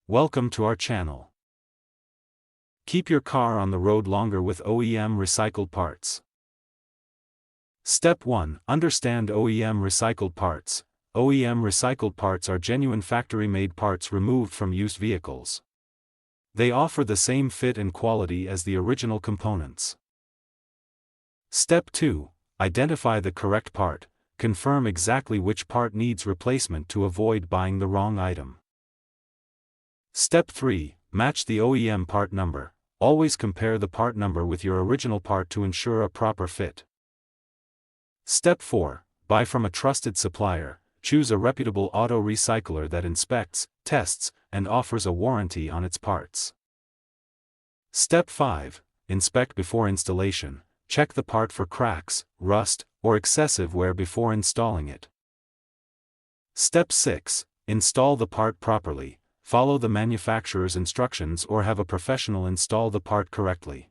Welcome to our channel. Keep your car on the road longer with OEM recycled parts. Step 1. Understand OEM recycled parts. OEM recycled parts are genuine factory-made parts removed from used vehicles. They offer the same fit and quality as the original components. Step 2. Identify the correct part. Confirm exactly which part needs replacement to avoid buying the wrong item. Step 3. Match the OEM part number. Always compare the part number with your original part to ensure a proper fit. Step 4. Buy from a trusted supplier. Choose a reputable auto recycler that inspects, tests, and offers a warranty on its parts. Step 5. Inspect before installation. Check the part for cracks, rust, or excessive wear before installing it. Step 6. Install the part properly. Follow the manufacturer's instructions or have a professional install the part correctly.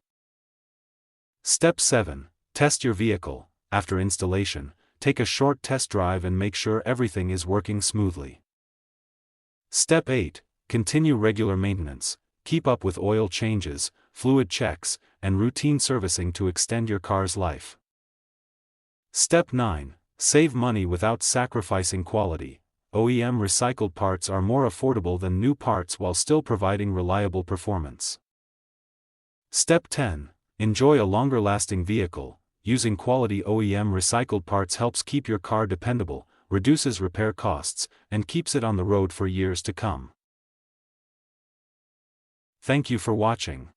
Step 7. Test your vehicle. After installation, take a short test drive and make sure everything is working smoothly. Step 8. Continue regular maintenance. Keep up with oil changes, fluid checks, and routine servicing to extend your car's life. Step 9. Save money without sacrificing quality. OEM recycled parts are more affordable than new parts while still providing reliable performance. Step 10. Enjoy a longer-lasting vehicle. Using quality OEM recycled parts helps keep your car dependable, reduces repair costs, and keeps it on the road for years to come. Thank you for watching.